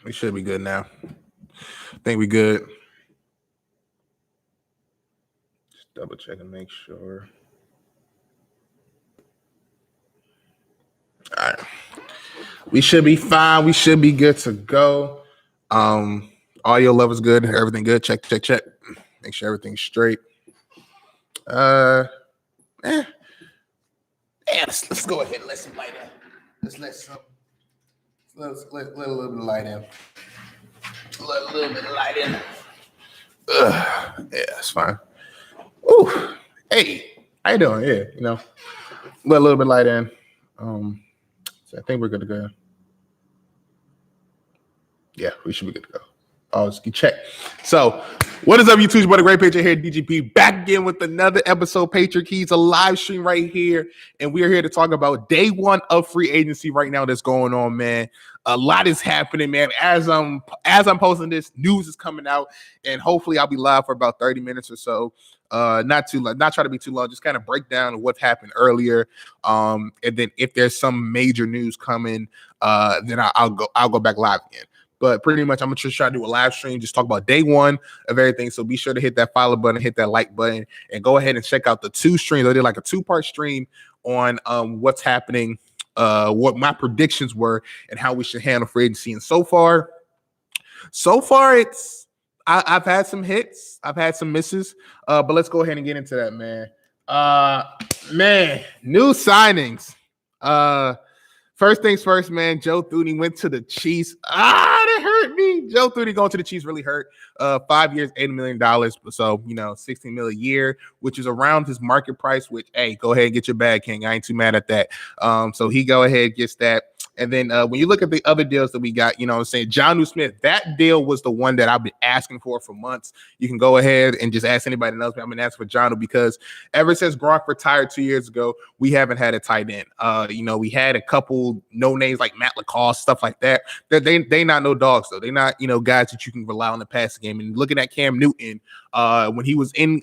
We should be good now. I think we good. Just double check and make sure. All right. We should be fine. We should be good to go. Audio level's good. Everything good. Check. Make sure everything's straight. Let's go ahead and let some light in. Let's let a little bit of light in. Let a little bit of light in. Yeah, that's fine. Ooh, hey, how you doing? Yeah, let a little bit of light in. So I think we're good to go. Yeah, we should be good to go. Oh, just check. So, what is up, YouTube? It's the Great Patriot here, DGP, back again with another episode, Patriot Keys, a live stream right here, and we are here to talk about day one of free agency right now that's going on, man. A lot is happening, man. As I'm posting this, news is coming out, and hopefully I'll be live for about 30 minutes or so. Not too long, not try to be too long, just kind of break down what happened earlier. And then if there's some major news coming, then I'll go back live again. But pretty much, I'm going to just try to do a live stream, just talk about day one of everything. So be sure to hit that follow button, hit that like button, and go ahead and check out the two streams. I did like a 2-part stream on what's happening, what my predictions were, and how we should handle free agency. And so far, I've had some hits, I've had some misses, but let's go ahead and get into that, man. New signings. First things first, man. Joe Thune went to the Chiefs. That hurt me. Joe Thune going to the Chiefs really hurt. 5 years, $80 million. So, $16 million a year, which is around his market price, which, hey, go ahead and get your bag, King. I ain't too mad at that. So he go ahead, gets that. And then when you look at the other deals that we got, I'm saying Jonnu Smith, that deal was the one that I've been asking for months. You can go ahead and just ask anybody else. I've been asking for Jonnu because ever since Gronk retired 2 years ago, we haven't had a tight end. We had a couple no names like Matt Lacoste, stuff like that. They not no dogs though. They not guys that you can rely on the passing game. And looking at Cam Newton, when he was in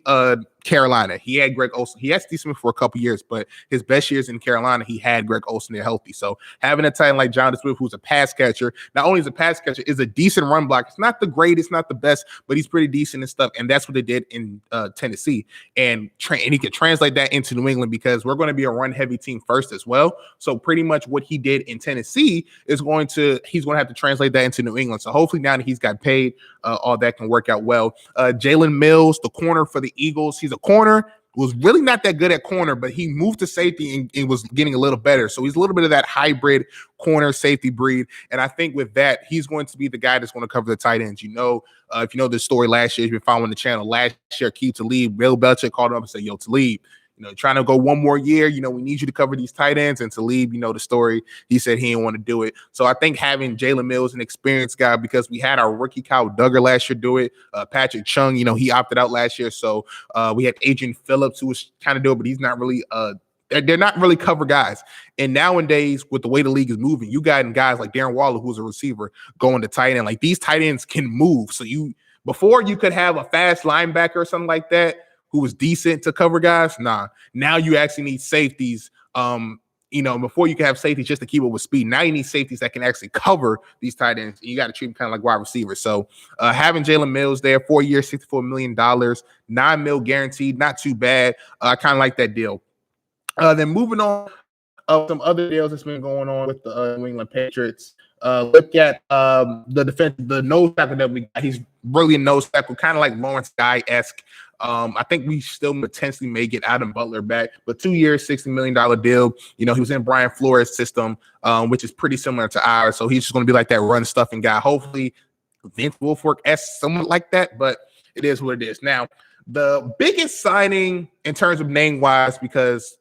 Carolina, he had Greg Olsen. He had Steve Smith for a couple years, but his best years in Carolina, he had Greg Olsen there healthy. So having a tight end like Jonnu Smith, who's a pass catcher, not only is a pass catcher, is a decent run block. It's not the greatest, not the best, but he's pretty decent and stuff. And that's what they did in Tennessee. And he could translate that into New England because we're going to be a run-heavy team first as well. So pretty much what he did in Tennessee he's going to have to translate that into New England. So hopefully now that he's got paid, all that can work out well. Jalen Mills, the corner for the Eagles, he's a corner, was really not that good at corner, but he moved to safety and was getting a little better. So he's a little bit of that hybrid corner safety breed. And I think with that, he's going to be the guy that's going to cover the tight ends. If you know this story last year, you've been following the channel last year, Keith Talib, Bill Belichick called him up and said, yo, Talib, trying to go one more year, we need you to cover these tight ends. And Talib, the story, he said he didn't want to do it. So I think having Jalen Mills, an experienced guy, because we had our rookie Kyle Duggar last year do it. Patrick Chung, he opted out last year. So we had Adrian Phillips, who was kind of doing it, but he's not really they're not really cover guys. And nowadays, with the way the league is moving, you got guys like Darren Waller, who's a receiver, going to tight end. Like these tight ends can move. So before you could have a fast linebacker or something like that who was decent to cover guys. Nah, now you actually need safeties. Before you can have safeties just to keep up with speed. Now you need safeties that can actually cover these tight ends. You got to treat them kind of like wide receivers. So having Jalen Mills there, 4 years, $64 million, $9 million guaranteed, not too bad. I kind of like that deal. Then moving on, some other deals that's been going on with the New England Patriots. Look at the nose tackle that we got. He's really a nose tackle, kind of like Lawrence Guy-esque. I think we still potentially may get Adam Butler back, but 2 years, $60 million deal. He was in Brian Flores' system, which is pretty similar to ours. So he's just going to be like that run stuffing guy. Hopefully, Vince Wilfork-esque, somewhat like that, but it is what it is. Now, the biggest signing in terms of name wise, because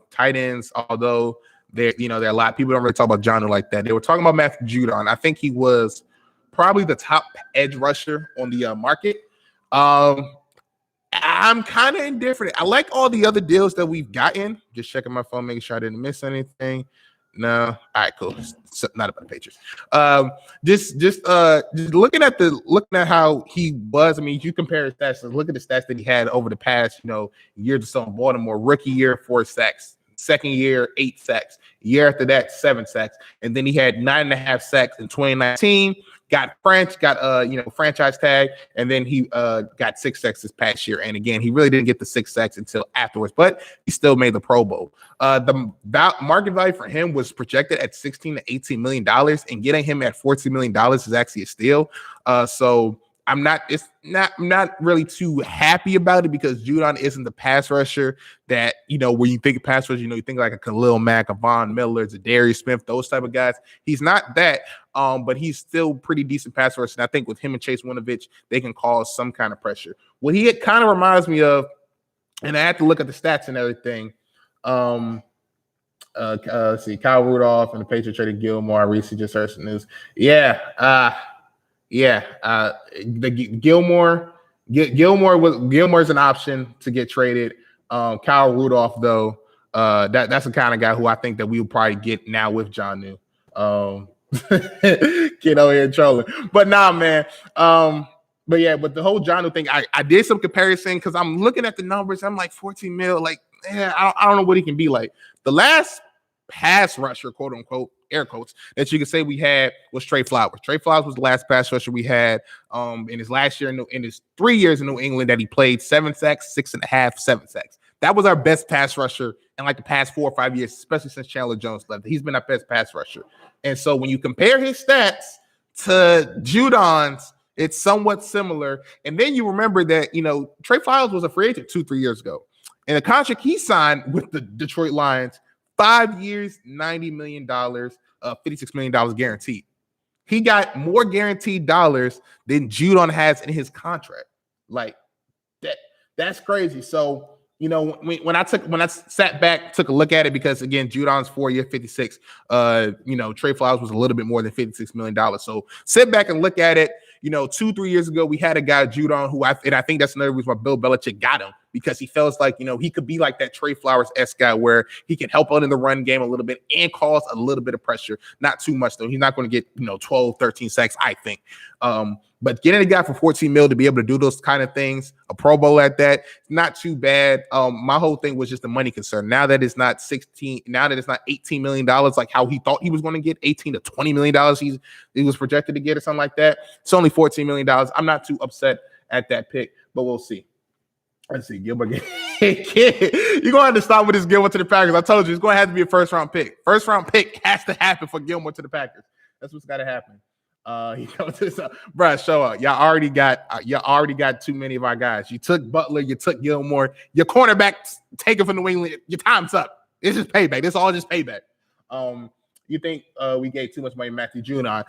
tight ends, although there are a lot of people don't really talk about Jonnu like that. They were talking about Matthew Judon. I think he was probably the top edge rusher on the market. I'm kind of indifferent. I like all the other deals that we've gotten. Just checking my phone, making sure I didn't miss anything. No. All right, cool. Not about the Patriots. Just looking at how he was. I mean, you compare his stats. Look at the stats that he had over the past, years or so in Baltimore. Rookie year, 4 sacks. Second year, 8 sacks. Year after that, 7 sacks. And then he had 9.5 sacks in 2019. got franchise tag, and then he got 6 sacks this past year. And again, he really didn't get the 6 sacks until afterwards, but he still made the Pro Bowl. The market value for him was projected at $16 to $18 million, and getting him at $14 million is actually a steal. So I'm not really too happy about it because Judon isn't the pass rusher that, when you think of pass rusher, you think like a Khalil Mack, a Von Miller, a Darius Smith, those type of guys. He's not that, but he's still pretty decent pass rusher. And I think with him and Chase Winovich, they can cause some kind of pressure. What he kind of reminds me of, and I have to look at the stats and everything. Let's see, Kyle Rudolph and the Patriots traded Gilmore. I recently just heard some news. Gilmore's an option to get traded. Kyle Rudolph, though, that's the kind of guy who I think that we will probably get now with John New. Get over here trolling, but nah, man. But the whole John New thing, I did some comparison because I'm looking at the numbers. I'm like 14 mil, like I don't know what he can be like. The last pass rusher, quote unquote, air quotes, that you could say we had was Trey Flowers. Trey Flowers was the last pass rusher we had in his last year, in his 3 years in New England that he played. 7 sacks, 6.5, 7 sacks. That was our best pass rusher in like the past 4 or 5 years, especially since Chandler Jones left. He's been our best pass rusher. And so when you compare his stats to Judon's, it's somewhat similar. And then you remember that, Trey Flowers was a free agent 2-3 years ago. And the contract he signed with the Detroit Lions, 5 years, $90 million, $56 million guaranteed. He got more guaranteed dollars than Judon has in his contract. Like that's crazy. So, when I sat back, took a look at it, because again, Judon's 4 year, 56. Trey Flowers was a little bit more than $56 million. So sit back and look at it. 2-3 years ago, we had a guy, Judon, who I think that's another reason why Bill Belichick got him, because he feels like, he could be like that Trey Flowers-esque guy where he can help out in the run game a little bit and cause a little bit of pressure. Not too much, though. He's not going to get, 12, 13 sacks, I think. But getting a guy for 14 mil to be able to do those kind of things, a Pro Bowl at that, not too bad. My whole thing was just the money concern. Now that it's not $18 million, like how he thought he was going to get, $18 to $20 million he was projected to get or something like that. It's only $14 million. I'm not too upset at that pick, but we'll see. Let's see, Gilbert. You're going to have to stop with this Gilmore to the Packers. I told you, it's going to have to be a first-round pick. First-round pick has to happen for Gilmore to the Packers. That's what's got to happen. Bro, show up. Y'all already got too many of our guys. You took Butler, you took Gilmore, your cornerback taken from New England. Your time's up. It's just payback. This all just payback. You think we gave too much money to Matthew Judon?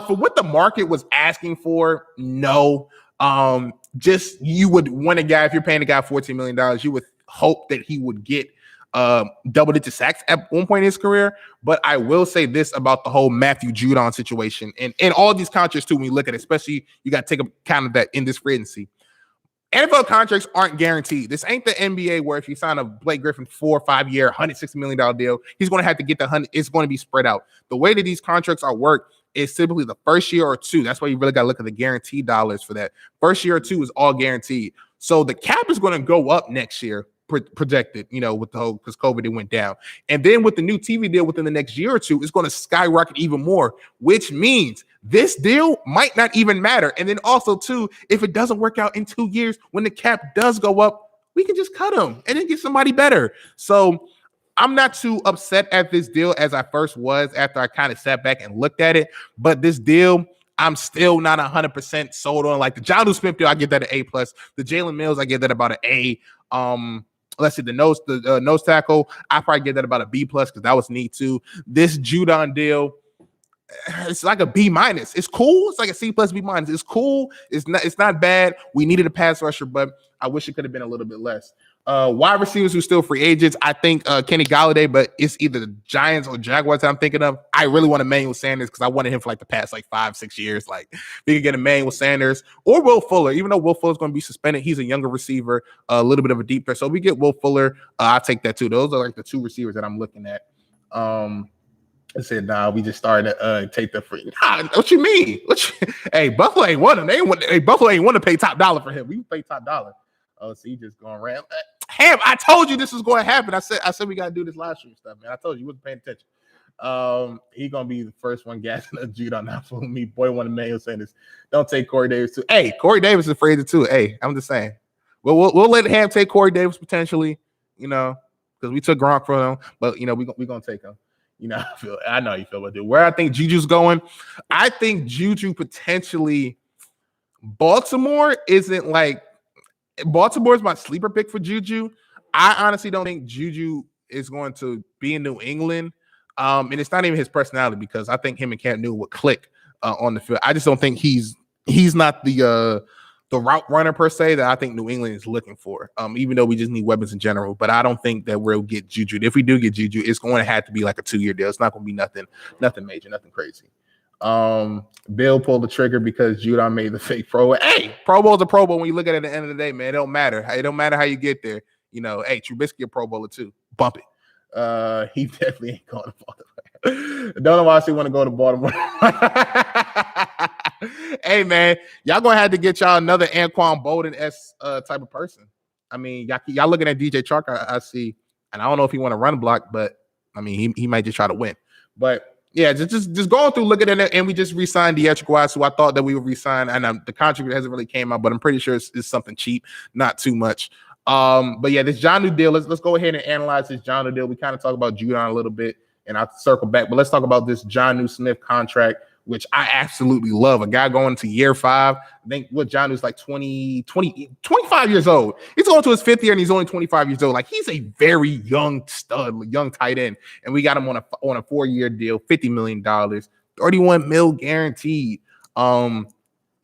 For what the market was asking for, no. Just you would want a guy, if you're paying a guy $14 million, you would hope that he would get double-digit sacks at one point in his career. But I will say this about the whole Matthew Judon situation and all these contracts too, when you look at it, especially you got to take account of that in this free agency. NFL contracts aren't guaranteed. This ain't the NBA where if you sign a Blake Griffin 4 or 5 year, $160 million deal, he's going to have to get the 100. It's going to be spread out. The way that these contracts are worked is typically the first year or two. That's why you really got to look at the guaranteed dollars for that. First year or two is all guaranteed. So the cap is going to go up next year, projected, with the whole, because COVID, it went down. And then with the new TV deal within the next year or two, it's going to skyrocket even more, which means this deal might not even matter. And then also too, if it doesn't work out in 2 years, when the cap does go up, we can just cut him and then get somebody better. So I'm not too upset at this deal as I first was after I kind of sat back and looked at it. But this deal, I'm still not 100% sold on. Like the Jonnu Smith deal, I give that an A+. The Jalen Mills, I give that about an A. Let's see, the nose tackle, I probably give that about a B+ because that was neat too. This Judon deal, it's like a B-. It's cool. It's like a C+, B-. It's cool. It's not bad. We needed a pass rusher, but I wish it could have been a little bit less. Wide receivers who still free agents, I think Kenny Golladay, but it's either the Giants or Jaguars that I'm thinking of. I really want Emmanuel Sanders because I wanted him for like the past 5-6 years. Like we could get Emmanuel Sanders or Will Fuller, even though Will Fuller's going to be suspended. He's a younger receiver, a little bit of a deep threat. So we get Will Fuller. I'll take that too. Those are like the 2 receivers that I'm looking at. I said, nah, we just started to take the free. Nah, what you mean? Hey, Buffalo ain't want him. Buffalo ain't want to pay top dollar for him. We pay top dollar. Oh, so you just going around. Ham, I told you this was going to happen. I said we got to do this live stream stuff, man. I told you wasn't paying attention. He gonna be the first one gassing up Judon. Not for me. Boy, one of the saying this. Don't take Corey Davis too. Hey, Corey Davis is afraid too. Hey, I'm just saying. We'll let Ham take Corey Davis potentially, because we took Gronk from him, but we gonna take him. I know how you feel about it. Where I think Juju's going, I think Juju potentially Baltimore isn't like Baltimore's my sleeper pick for Juju. I honestly don't think Juju is going to be in New England. And it's not even his personality because I think him and Cam Newton would click on the field. I just don't think he's not the route runner per se that I think New England is looking for. Even though we just need weapons in general, but I don't think that we'll get Juju. If we do get Juju, it's going to have to be like a 2-year deal. It's not going to be nothing major, nothing crazy. Bill pulled the trigger because Judon made the fake Pro Bowl. Hey, Pro Bowl's a Pro Bowl when you look at it at the end of the day, man. It don't matter. It don't matter how you get there. Hey, Trubisky a Pro Bowler too. Bump it. He definitely ain't going to Baltimore. Don't know why I still want to go to Baltimore. Hey, man, y'all gonna have to get y'all another Anquan Bolden-esque type of person. I mean, y'all looking at DJ Chark, I see, and I don't know if he want to run block, but I mean, he might just try to win. But yeah, just going through looking at it, and we just re-signed Dietrich Wise, who I thought that we would re-sign, and the contract hasn't really came out, but I'm pretty sure it's something cheap, not too much. But yeah, this Jonnu deal, let's go ahead and analyze this Jonnu deal. We kind of talk about Judon a little bit, and I'll circle back, but let's talk about this Jonnu Smith contract, which I absolutely love. A guy going to year 5. I think what Jonnu's like 25 years old. He's going to his 5th year and he's only 25 years old. Like, he's a very young stud, young tight end. And we got him on a 4-year deal, $50 million, $31 million guaranteed.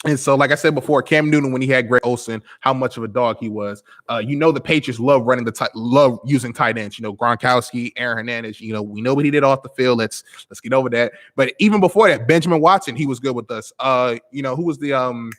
And so, like I said before, Cam Newton, when he had Greg Olsen, how much of a dog he was. The Patriots love love using tight ends. Gronkowski, Aaron Hernandez. We know what he did off the field. Let's get over that. But even before that, Benjamin Watson, he was good with us. Who was the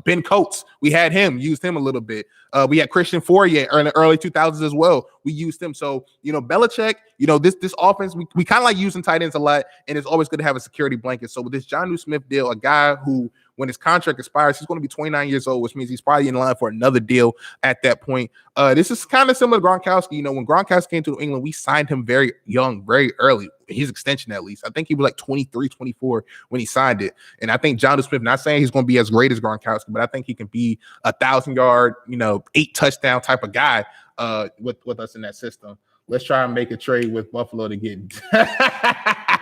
Ben Coates. We had him, used him a little bit. We had Christian Fourier in the early 2000s as well. We used him. So, Belichick, this offense, we kind of like using tight ends a lot, and it's always good to have a security blanket. So with this Jonnu Smith deal, a guy who, when his contract expires, he's going to be 29 years old, which means he's probably in line for another deal at that point. This is kind of similar to Gronkowski. When Gronkowski came to New England, we signed him very young, very early, his extension at least. I think he was like 23, 24 when he signed it. And I think Jonnu Smith, not saying he's going to be as great as Gronkowski, but I think he can be 1,000-yard, 8-touchdown type of guy with us in that system. Let's try and make a trade with Buffalo to get that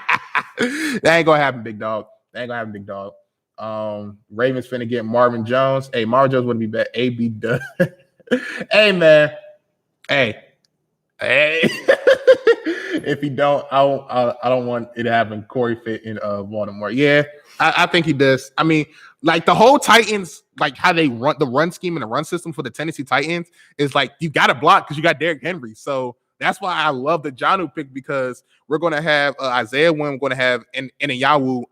ain't gonna happen, big dog. Ravens finna get Marvin Jones. Hey, Marvin Jones wouldn't be bad. AB done. Hey, man. Hey. If he don't, I don't want it to happen. Corey fit in Baltimore. Yeah, I think he does. I mean, like the whole Titans, like how they run the run scheme and the run system for the Tennessee Titans is like you got to block because you got Derrick Henry. So that's why I love the Jonnu pick, because we're going to have Isaiah Wynn. We're going to have Nyawu.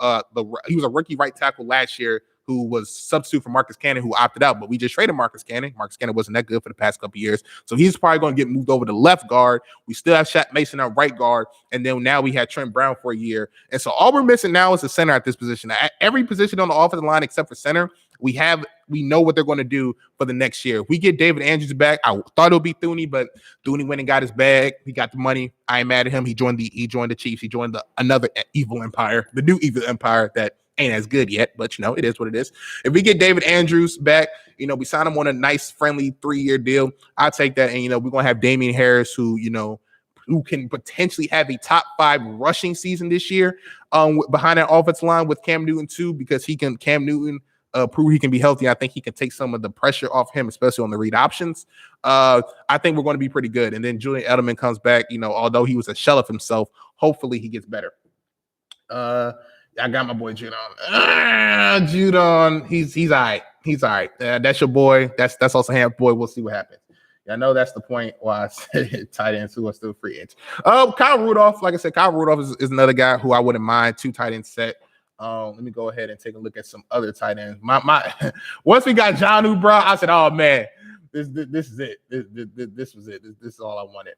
He was a rookie right tackle last year who was substitute for Marcus Cannon, who opted out, but we just traded Marcus Cannon. Marcus Cannon wasn't that good for the past couple of years, so he's probably going to get moved over to left guard. We still have Shaq Mason on right guard, and then now we had Trent Brown for a year. And so all we're missing now is a center at this position. At every position on the offensive line except for center, we know what they're going to do for the next year. If we get David Andrews back, I thought it would be Thune, but Thune went and got his bag. He got the money. I ain't mad at him. He joined the Chiefs. He joined another evil empire, the new evil empire that ain't as good yet, but it is what it is. If we get David Andrews back, we sign him on a nice, friendly 3-year deal. I'll take that. And we're gonna have Damian Harris, who can potentially have a top 5 rushing season this year, behind that offensive line with Cam Newton too, because Cam Newton prove he can be healthy. I think he can take some of the pressure off him, especially on the read options. I think we're going to be pretty good. And then Julian Edelman comes back. Although he was a shell of himself, hopefully he gets better. I got my boy Judon. Judon, he's all right. He's all right. That's your boy. That's also Ham's boy. We'll see what happens. I know that's the point why I said tight ends who are still free agents. Kyle Rudolph, like I said, Kyle Rudolph is another guy who I wouldn't mind 2 tight end set. Let me go ahead and take a look at some other tight ends. My once we got Jonnu, bro, I said, oh man, this is it. This was it. This is all I wanted.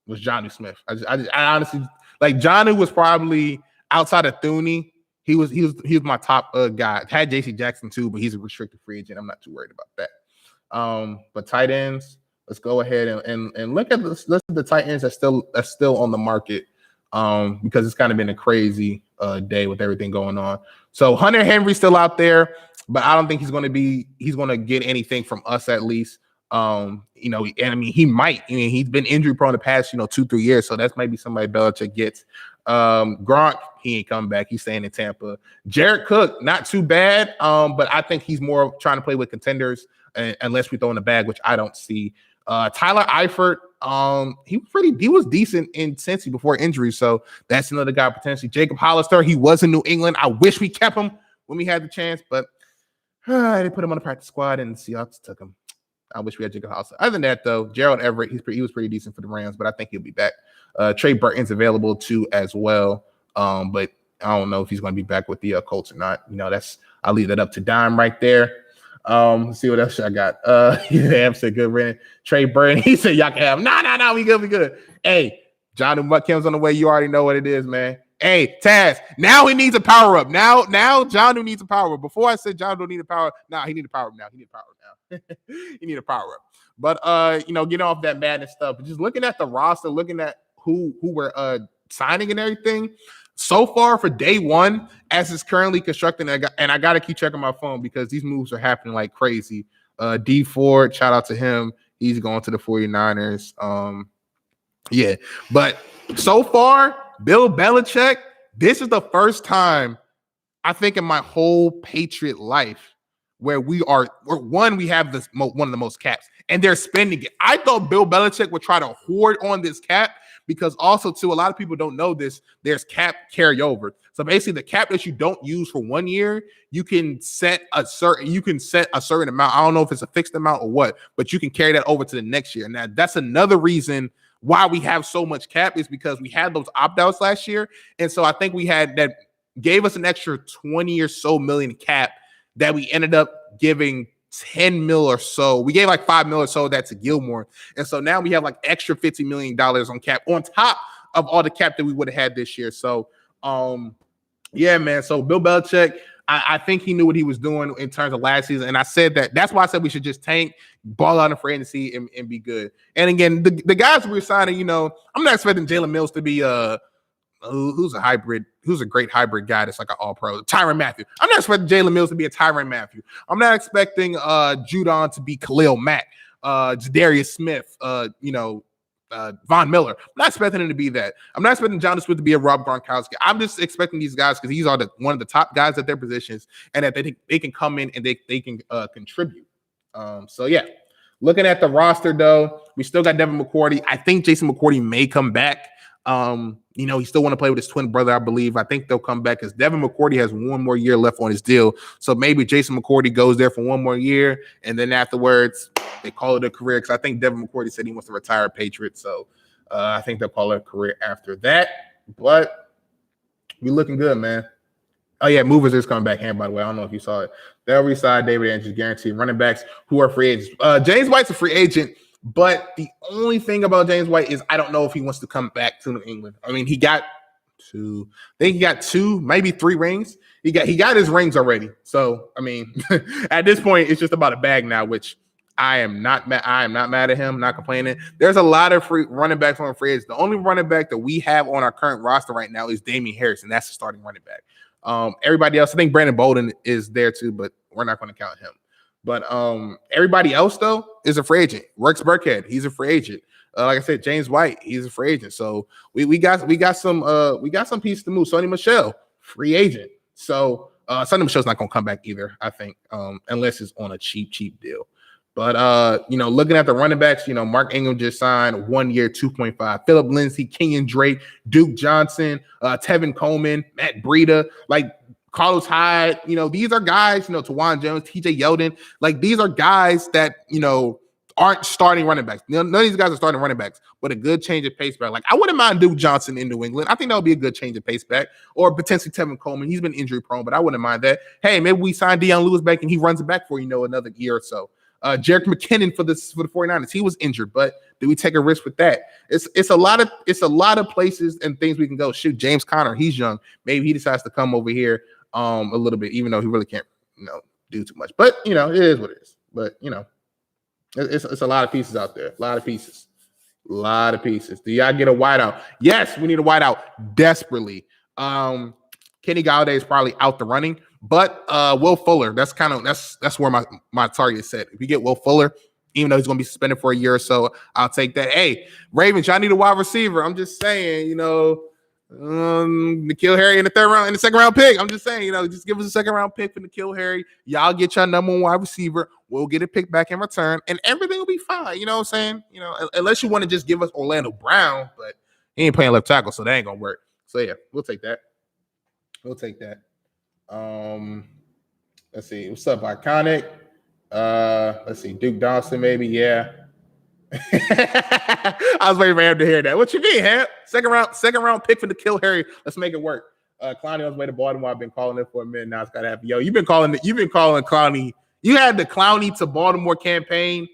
Was Jonnu Smith. I honestly, like, Jonnu was probably, outside of Thune, he was my top guy. Had JC Jackson too, but he's a restricted free agent. I'm not too worried about that. But tight ends, let's go ahead and look at the tight ends that's still on the market. because it's kind of been a crazy day with everything going on. So Hunter Henry's still out there, but I don't think he's going to get anything from us at least. And I mean, he might. I mean, he's been injury prone the past, 2-3 years, so that's maybe somebody Belichick gets. Gronk, he ain't coming back. He's staying in Tampa. Jared Cook, not too bad, but I think he's more trying to play with contenders unless we throw in the bag, which I don't see. Tyler Eifert, he was decent in Cincy before injury, so that's another guy potentially. Jacob Hollister, he was in New England. I wish we kept him when we had the chance, but they put him on the practice squad and the Seahawks took him. I wish we had Jacob Hollister. Other than that, though, Gerald Everett, he was pretty decent for the Rams, but I think he'll be back. Trey Burton's available too as well, but I don't know if he's going to be back with the Colts or not. I'll leave that up to Dime right there. Let's see what else I got. Yeah, said good, Brandon. Trey Burton, he said y'all can have him. No, we good. Hey, John Kim's on the way. You already know what it is, man. Hey, Taz, now he needs a power up. Now John needs a power up. Before I said John don't need a power up. Nah, he need a power up now. He need a power up. But getting off that madness stuff, just looking at the roster, looking at who we're signing and everything. So far for day one, as it's currently constructed, and I got to keep checking my phone because these moves are happening like crazy. D Ford, shout out to him. He's going to the 49ers. Yeah, but so far, Bill Belichick, this is the first time I think in my whole Patriot life where we have one of the most caps, and they're spending it. I thought Bill Belichick would try to hoard on this cap because also, too, a lot of people don't know this, there's cap carryover. So basically, the cap that you don't use for 1 year, you can set a certain amount. I don't know if it's a fixed amount or what, but you can carry that over to the next year. Now, that's another reason why we have so much cap is because we had those opt-outs last year. And so I think we had that gave us an extra 20 or so million cap that we ended up giving 10 mil or so. We gave like 5 mil or so that to Gilmore. And so now we have like extra $50 million on cap on top of all the cap that we would have had this year. So, yeah, man. So Bill Belichick, I think he knew what he was doing in terms of last season. And I said that's why I said we should just tank, ball out in free agency and be good. And again, the guys we're signing, I'm not expecting Jalen Mills to be who's a great hybrid guy that's like an all-pro. Tyrann Mathieu. I'm not expecting Jalen Mills to be a Tyrann Mathieu. I'm not expecting Judon to be Khalil Mack, Darius Smith, Von Miller. I'm not expecting him to be that. I'm not expecting Jonathan Smith to be a Rob Gronkowski. I'm just expecting these guys because these are one of the top guys at their positions and that they can come in and they can contribute. So, yeah. Looking at the roster, though, we still got Devin McCourty. I think Jason McCourty may come back. He still want to play with his twin brother, I believe. I think they'll come back because Devin McCourty has 1 more year left on his deal. So maybe Jason McCourty goes there for 1 more year, and then afterwards they call it a career because I think Devin McCourty said he wants to retire Patriot. So I think they'll call it a career after that. But we're looking good, man. Oh, yeah, Movers is coming back hand, by the way. I don't know if you saw it. They'll re-sign David Andrews, guaranteed. Running backs who are free agents. James White's a free agent. But the only thing about James White is I don't know if he wants to come back to New England. I mean, he got 2, maybe 3 rings. He got his rings already. So, I mean, at this point, it's just about a bag now, which I am not mad at him, not complaining. There's a lot of free running backs on free agents. The only running back that we have on our current roster right now is Damian Harris, and that's the starting running back. Everybody else, I think Brandon Bolden is there too, but we're not going to count him. But everybody else, though, is a free agent. Rex Burkhead, he's a free agent. Like I said, James White, he's a free agent. So we got some pieces to move. Sonny Michel, free agent. So Sonny Michel's not gonna come back either, I think, unless it's on a cheap deal. But looking at the running backs, Mark Ingram just signed 1 year, 2.5. Philip Lindsay, Kenyon Drake, Duke Johnson, Tevin Coleman, Matt Breida, like Carlos Hyde, these are guys, Tawan Jones, TJ Yeldon, like these are guys that, aren't starting running backs. None of these guys are starting running backs, but a good change of pace back. Like I wouldn't mind Duke Johnson in New England. I think that would be a good change of pace back, or potentially Tevin Coleman. He's been injury prone, but I wouldn't mind that. Hey, maybe we sign Deion Lewis back and he runs it back for, another year or so. Jerick McKinnon for the 49ers. He was injured, but do we take a risk with that? It's a lot of places and things we can go. Shoot, James Conner, he's young. Maybe he decides to come over here a little bit, even though he really can't, do too much. But it is what it is. But it's a lot of pieces out there. A lot of pieces. A lot of pieces. Do y'all get a wideout? Yes, we need a wideout desperately. Kenny Galladay is probably out the running, but Will Fuller, that's where my target is set. If you get Will Fuller, even though he's going to be suspended for a year or so, I'll take that. Hey, Ravens, y'all need a wide receiver. I'm just saying, N'Keal Harry in the second round pick. I'm just saying, just give us a second round pick for N'Keal Harry. Y'all get your number one wide receiver. We'll get a pick back in return, and everything will be fine. You know what I'm saying? Unless you want to just give us Orlando Brown, but he ain't playing left tackle, so that ain't gonna work. So yeah, we'll take that. Let's see. What's up, Iconic? Let's see. Duke Dawson, maybe. Yeah. I was waiting for him to hear that. What you mean, Hamp? Second round pick for N'Keal Harry. Let's make it work. Clowney on his way to Baltimore. I've been calling it for a minute now. It's gotta happen. Yo, you've been calling Clowney. You had the Clowney to Baltimore campaign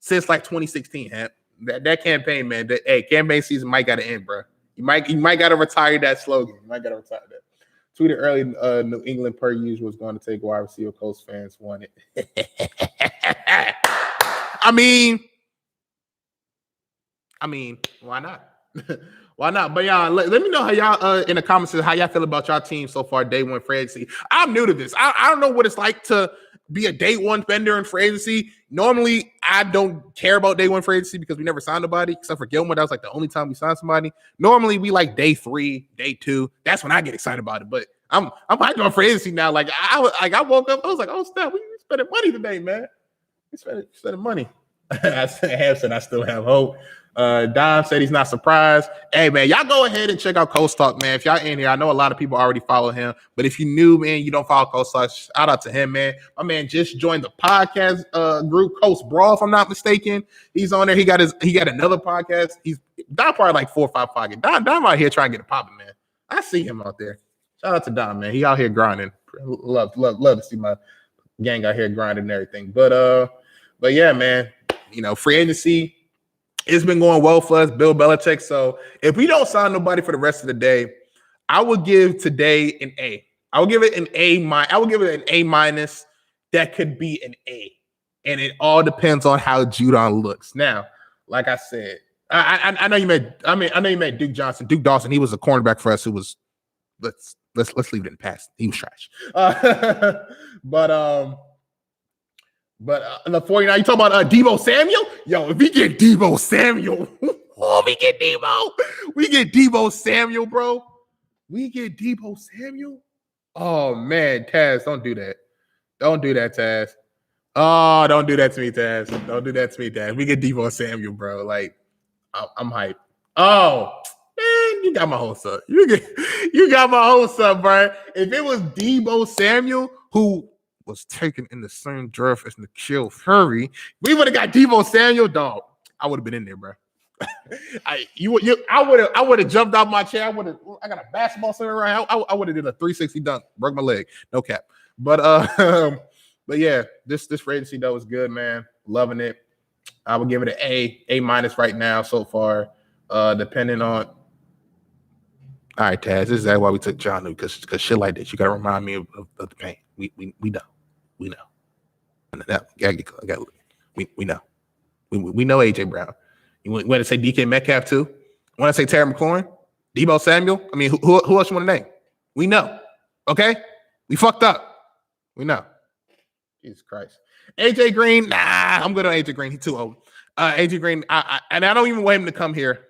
since like 2016, Hamp. That campaign, man. Campaign season might gotta end, bro. You might gotta retire that slogan. You might gotta retire that. Tweeted early, New England per usual was going to take wide receiver. Colts fans want it. I mean, why not? Why not? But y'all, let me know how y'all in the comments how y'all feel about y'all team so far. Day one free agency. I'm new to this. I don't know what it's like to be a day one vendor in free agency. Normally, I don't care about day one free agency because we never signed nobody except for Gilmore. That was like the only time we signed somebody. Normally, we like day 3, day 2. That's when I get excited about it. But I'm hyped on free agency now. Like I woke up, I was like, oh snap, we spending money today, man. We spending money. I still have hope. Don said he's not surprised. Hey, man, y'all go ahead and check out Coast Talk, man. If y'all in here, I know a lot of people already follow him, but if you new, man, you don't follow Coast Talk, shout out to him, man. My man just joined the podcast group, Coast Brawl, if I'm not mistaken. He's on there. He got another podcast. Don probably like 4 or 5 podcasts. Don out here trying to get it popping, man. I see him out there. Shout out to Don, man. He out here grinding. Love to see my gang out here grinding and everything. But yeah, man, free agency, it's been going well for us, Bill Belichick. So if we don't sign nobody for the rest of the day, I would give today an A. I would give it an A-. I would give it an A-. That could be an A. And it all depends on how Judon looks. Now, like I said, I know you met Duke Johnson. Duke Dawson, he was a cornerback for us who was let's leave it in the past. He was trash. But the 49, you talking about Deebo Samuel? Yo, if we get Deebo Samuel, we get Deebo Samuel, bro. We get Deebo Samuel. Oh man, Taz, don't do that. Don't do that, Taz. Oh, don't do that to me, Taz. Don't do that to me, Taz. We get Deebo Samuel, bro. Like, I'm hyped. Oh, man, you got my hopes up. You got my hopes up, bro. If it was Deebo Samuel who was taken in the same draft as N'Keal Harry, we would have got Deebo Samuel, dog. I would have been in there, bro. I would have jumped out my chair. I got a basketball center around. I would have did a 360 dunk, broke my leg, no cap. But yeah, this free agency though was good, man. Loving it. I would give it an A- right now so far. Depending on. All right, Taz. This is exactly why we took John New because shit like this. You gotta remind me of the pain. We know. We know. We know. We know AJ Brown. You want to say DK Metcalf too? Want to say Terry McLaurin? Deebo Samuel? I mean, who else you want to name? We know. Okay? We fucked up. We know. Jesus Christ. AJ Green, nah, I'm good on AJ Green. He's too old. AJ Green, I don't even want him to come here.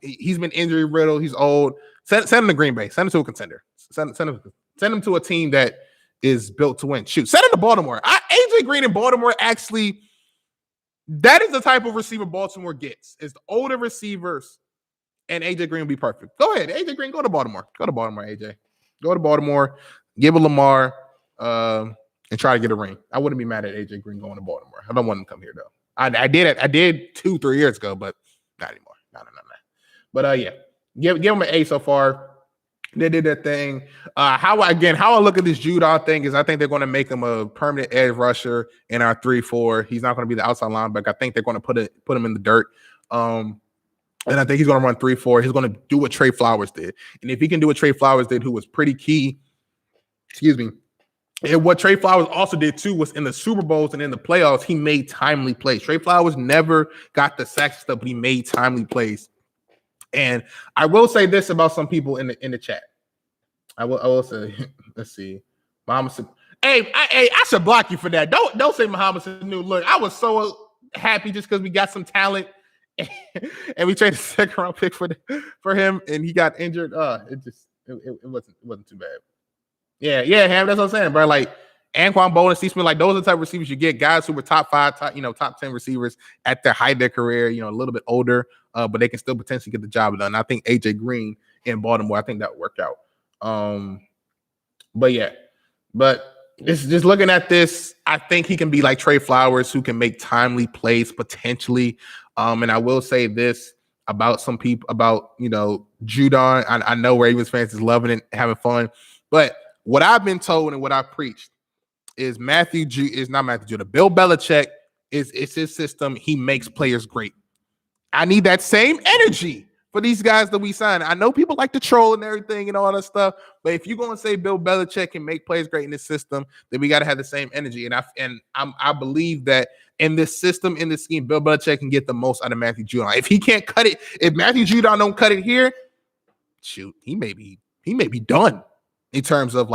He's been injury riddled. He's old. Send him to Green Bay. Send him to a contender. Send him to a team that is built to win. Shoot, send him to Baltimore. AJ Green in Baltimore, actually, that is the type of receiver Baltimore gets. It's the older receivers, and AJ Green will be perfect. Go ahead, AJ Green, go to Baltimore. Go to Baltimore, AJ. Go to Baltimore, give a Lamar, and try to get a ring. I wouldn't be mad at AJ Green going to Baltimore. I don't want him to come here, though. I did 2-3 years ago, but not anymore. No. But yeah, give him an A so far. They did their thing. How I look at this Judon thing is I think they're going to make him a permanent edge rusher in our 3-4. He's not going to be the outside linebacker. I think they're going to put him in the dirt. And I think he's going to run 3-4. He's going to do what Trey Flowers did. And if he can do what Trey Flowers did, who was pretty key, And what Trey Flowers also did too was in the Super Bowls and in the playoffs, he made timely plays. Trey Flowers never got the sacks stuff, but he made timely plays. And I will say this about some people in the chat. I will say, let's see, Muhammad. I should block you for that. Don't say Muhammad Sanu. Look, I was so happy just because we got some talent, and we traded a second round pick for him, and he got injured. It wasn't too bad. Yeah, Ham. That's what I'm saying, bro. Like Anquan Bolden, Steve Smith, like those are the type of receivers you get. Guys who were top 5, top 10 receivers at their height of their career. A little bit older, but they can still potentially get the job done. I think AJ Green in Baltimore, I think that worked out. But it's just looking at this, I think he can be like Trey Flowers, who can make timely plays potentially. And I will say this about some people, about Judon. I know Ravens fans is loving it, having fun, but what I've been told and what I've preached is Bill Belichick it's his system. He makes players great. I need that same energy for these guys that we sign. I know people like to troll and everything and all that stuff, but if you're going to say Bill Belichick can make players great in this system, then we got to have the same energy. And I believe that in this system, in this scheme, Bill Belichick can get the most out of Matthew Judon. If he can't cut it, if Matthew Judon don't cut it here, shoot, he may be done in terms of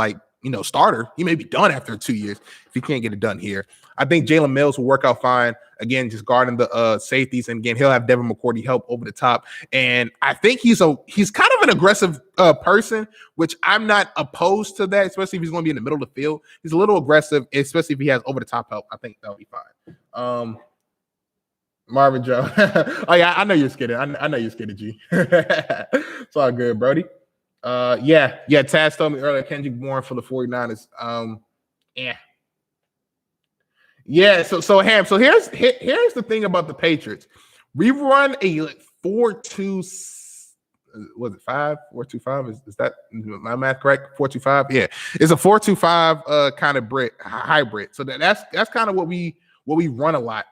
starter. He may be done after 2 years if he can't get it done here. I think Jalen Mills will work out fine. Again, just guarding the safeties, and again, he'll have Devin McCourty help over the top. And I think he's kind of an aggressive person, which I'm not opposed to that, especially if he's going to be in the middle of the field. He's a little aggressive, especially if he has over the top help. I think that'll be fine. Marvin Joe. Oh yeah, I know you're scared. I know you're scared, G. It's all good, Brody. Taz told me earlier, Kendrick Bourne for the 49ers. So Ham. So here's the thing about the Patriots. We run a 4-2. Was it 5? 4-2-5? Is that my math correct? 4-2-5. Yeah, it's a 4-2-5 kind of hybrid. So that's kind of what we run a lot.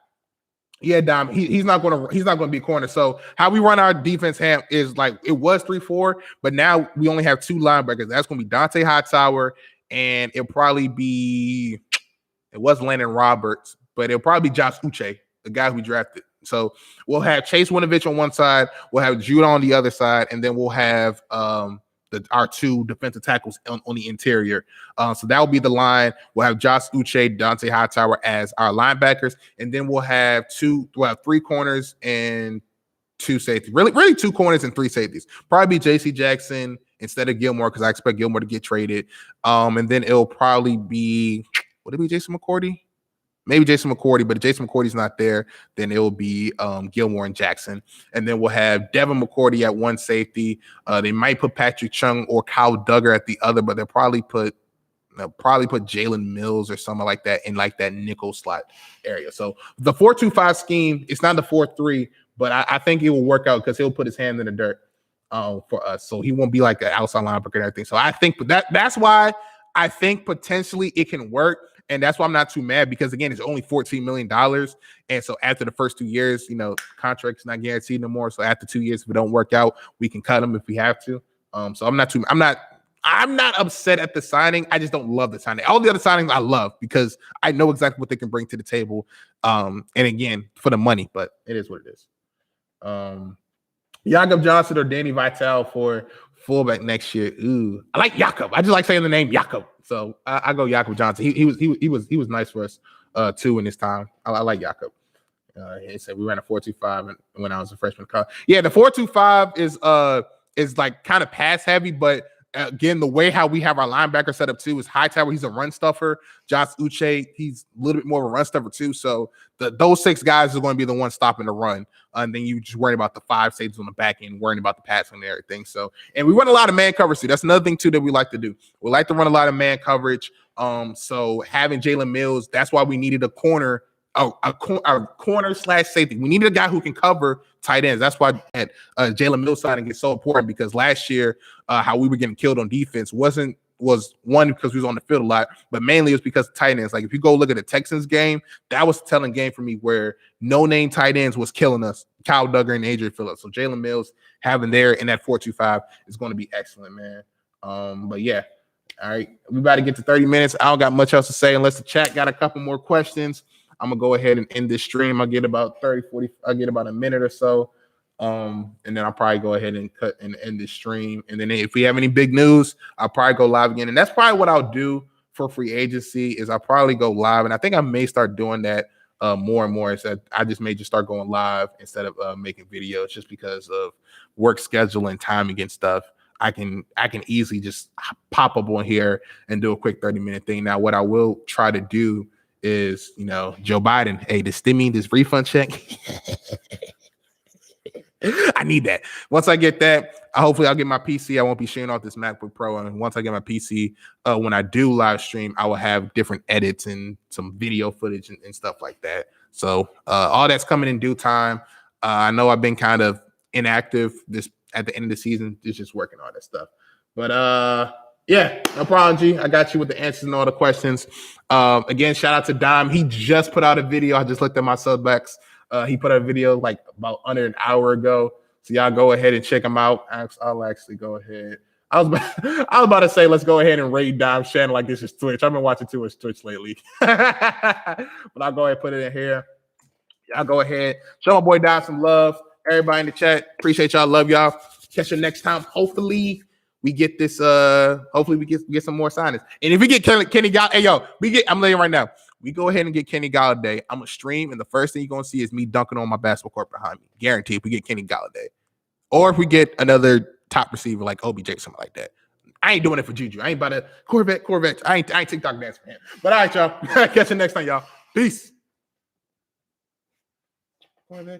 Yeah, Dom. He's not going to be a corner. So how we run our defense, Ham, is like it was 3-4, but now we only have 2 linebackers. That's going to be Dante Hightower, and it'll probably be. It was Landon Roberts, but it'll probably be Josh Uche, the guy we drafted. So we'll have Chase Winovich on one side, we'll have Judah on the other side, and then we'll have our 2 defensive tackles on the interior. So that will be the line. We'll have Josh Uche, Dante Hightower as our linebackers, and then we'll have 3 corners and 2 safeties. Really 2 corners and 3 safeties. Probably J.C. Jackson instead of Gilmore, because I expect Gilmore to get traded. And then it'll probably be. Would it be Jason McCourty? Maybe Jason McCourty, but if Jason McCourty's not there, then it will be Gilmore and Jackson. And then we'll have Devin McCourty at one safety. They might put Patrick Chung or Kyle Duggar at the other, but they'll probably put Jalen Mills or something like that in like that nickel slot area. So the 4-2-5 scheme, it's not the 4-3, but I think it will work out because he'll put his hand in the dirt for us. So he won't be like an outside linebacker and everything. So I think that's why I think potentially it can work. And that's why I'm not too mad, because again, it's only $14 million. And so after the first 2 years, contract's not guaranteed no more. So after 2 years, if it don't work out, we can cut them if we have to. So I'm not upset at the signing. I just don't love the signing. All the other signings I love because I know exactly what they can bring to the table. And again, for the money, but it is what it is. Jakob Johnson or Danny Vitale for fullback next year. Ooh, I like Jakob. I just like saying the name Jakob. So I go Jakob Johnson. He was nice for us too in his time. I like Jakob. He said we ran a 4-2-5 when I was a freshman. Yeah, the 4-2-5 is like kind of pass heavy, but again, the way how we have our linebacker set up too is Hightower. He's a run stuffer. Josh Uche, he's a little bit more of a run stuffer too. So those 6 guys are going to be the ones stopping the run. And then you just worry about the 5 safeties on the back end, worrying about the passing and everything. So, and we run a lot of man coverage too. That's another thing too that we like to do. We like to run a lot of man coverage. So having Jalen Mills, that's why we needed a corner / safety. We needed a guy who can cover tight ends. That's why Jalen Mills signing is so important, because last year how we were getting killed on defense was one because we was on the field a lot, but mainly it was because of tight ends. Like if you go look at the Texans game, that was a telling game for me where no-name tight ends was killing us. Kyle Duggar and Adrian Phillips. So Jalen Mills having there in that 4-2-5 is going to be excellent, man. But yeah. All right, we about to get to 30 minutes. I don't got much else to say unless the chat got a couple more questions. I'm gonna go ahead and end this stream. I'll get about 30, 40, I'll get about a minute or so. And then I'll probably go ahead and cut and end this stream. And then if we have any big news, I'll probably go live again. And that's probably what I'll do for free agency is I'll probably go live. And I think I may start doing that more and more. Is that I just may just start going live instead of making videos just because of work schedule and timing and stuff. I can easily just pop up on here and do a quick 30-minute thing. Now, what I will try to do is, Joe Biden, hey, this refund check. I need that. Once I get that, hopefully I'll get my PC. I won't be sharing off this MacBook Pro. And once I get my PC, when I do live stream, I will have different edits and some video footage and stuff like that. So all that's coming in due time. I know I've been kind of inactive this at the end of the season. It's just working on that stuff. But yeah, no problem, G. I got you with the answers and all the questions. Again, shout out to Dime. He just put out a video. I just looked at my subbacks. He put out a video like about under an hour ago. So y'all go ahead and check him out. I'll actually go ahead. I was about to say, let's go ahead and raid Dime Shannon like this is Twitch. I've been watching too much Twitch lately. But I'll go ahead and put it in here. Y'all go ahead. Show my boy Dime some love. Everybody in the chat. Appreciate y'all. Love y'all. Catch you next time. Hopefully we get this. Hopefully we get some more signings. And if we get Kenny Galladay, hey yo, I'm letting you right now. We go ahead and get Kenny Galladay. I'm gonna stream, and the first thing you're gonna see is me dunking on my basketball court behind me. Guaranteed. If we get Kenny Galladay, or if we get another top receiver like OBJ, something like that. I ain't doing it for Juju. I ain't about to Corvette. I ain't TikTok dance for him. But all right, y'all. Catch you next time, y'all. Peace. Corvette.